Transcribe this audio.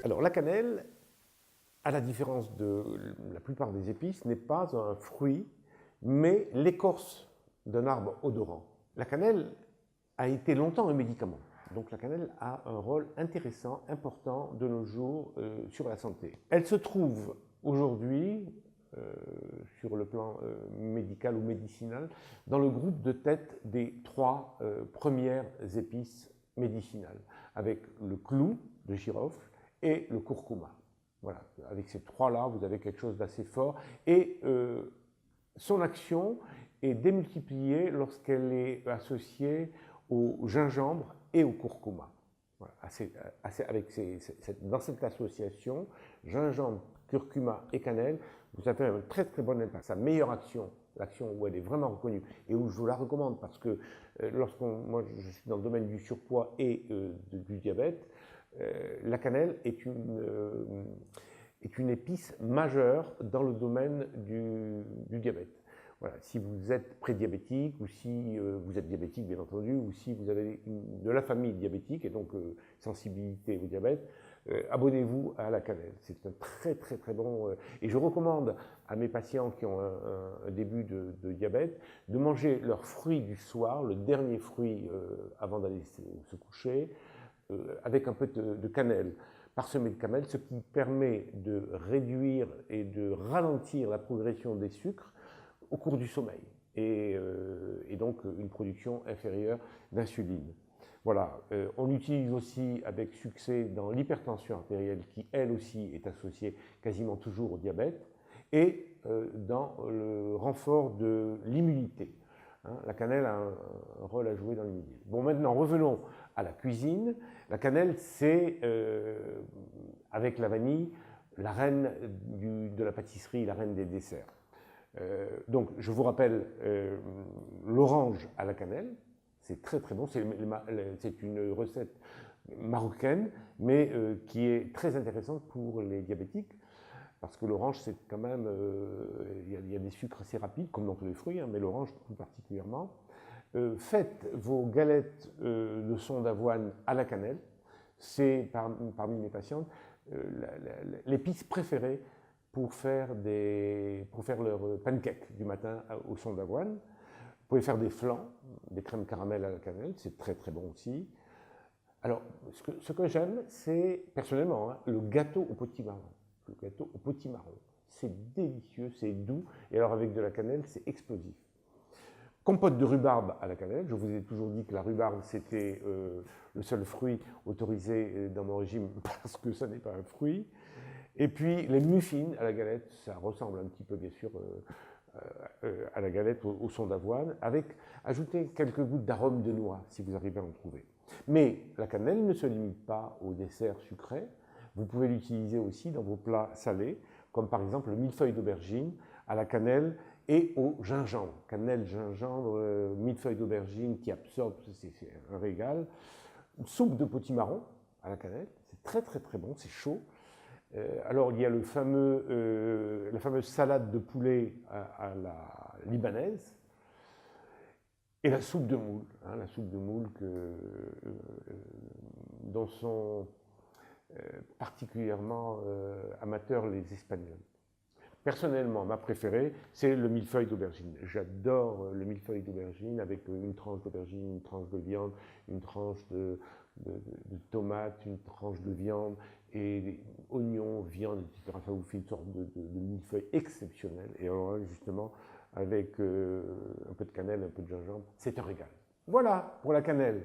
Alors la cannelle, à la différence de la plupart des épices, n'est pas un fruit, mais l'écorce d'un arbre odorant. La cannelle a été longtemps un médicament. Donc la cannelle a un rôle intéressant, important de nos jours sur la santé. Elle se trouve aujourd'hui, sur le plan médical ou médicinal, dans le groupe de tête des 3 premières épices médicinales, avec le clou de girofle et le curcuma. Voilà, avec ces 3-là, vous avez quelque chose d'assez fort. Et son action est démultipliée lorsqu'elle est associée au gingembre et au curcuma. Voilà, dans cette association, gingembre, curcuma et cannelle, vous avez un très très bon impact. Sa meilleure action, l'action où elle est vraiment reconnue et où je vous la recommande parce que moi je suis dans le domaine du surpoids et du diabète, la cannelle est une épice majeure dans le domaine du diabète. Voilà, si vous êtes prédiabétique ou si vous êtes diabétique bien entendu ou si vous avez de la famille diabétique et donc sensibilité au diabète, abonnez-vous à la cannelle. C'est un très très très bon et je recommande à mes patients qui ont un début de diabète de manger leurs fruits du soir, le dernier fruit avant d'aller se coucher, avec un peu de cannelle, parsemé de cannelle, ce qui permet de réduire et de ralentir la progression des sucres au cours du sommeil et donc une production inférieure d'insuline. Voilà, on l'utilise aussi avec succès dans l'hypertension artérielle qui elle aussi est associée quasiment toujours au diabète et dans le renfort de l'immunité. La cannelle a un rôle à jouer dans l'immunité. Bon, maintenant, revenons à la cuisine. La cannelle, c'est, avec la vanille, la reine de la pâtisserie, la reine des desserts. Donc, je vous rappelle l'orange à la cannelle. C'est très très bon. C'est une recette marocaine, mais qui est très intéressante pour les diabétiques. Parce que l'orange, c'est quand même, il y a des sucres assez rapides, comme dans tous les fruits, mais l'orange plus particulièrement. Faites vos galettes de son d'avoine à la cannelle. C'est parmi mes patientes l'épice préférée pour faire leur pancake du matin au son d'avoine. Vous pouvez faire des flans, des crèmes caramel à la cannelle, c'est très très bon aussi. Alors, ce que j'aime, c'est personnellement le gâteau au potimarron. Le gâteau au potimarron. C'est délicieux, c'est doux, et alors avec de la cannelle, c'est explosif. Compote de rhubarbe à la cannelle. Je vous ai toujours dit que la rhubarbe, c'était le seul fruit autorisé dans mon régime parce que ça n'est pas un fruit. Et puis les muffins à la galette, ça ressemble un petit peu bien sûr à la galette au son d'avoine, avec ajouter quelques gouttes d'arôme de noix si vous arrivez à en trouver. Mais la cannelle ne se limite pas aux desserts sucrés. Vous pouvez l'utiliser aussi dans vos plats salés, comme par exemple le millefeuille d'aubergine à la cannelle et au gingembre. Cannelle, gingembre, millefeuille d'aubergine qui absorbe, c'est un régal. Une soupe de potimarron à la cannelle, c'est très très très bon, c'est chaud. Alors il y a la fameuse salade de poulet à la libanaise et la soupe de moule, la soupe de moule dont sont particulièrement amateurs les Espagnols. Personnellement, ma préférée, c'est le millefeuille d'aubergine. J'adore le millefeuille d'aubergine avec une tranche d'aubergine, une tranche de viande, une tranche de tomate, une tranche de viande et oignons, viande, etc. Ça vous fait une sorte de millefeuille exceptionnel. Et alors justement, avec un peu de cannelle, un peu de gingembre, c'est un régal. Voilà pour la cannelle.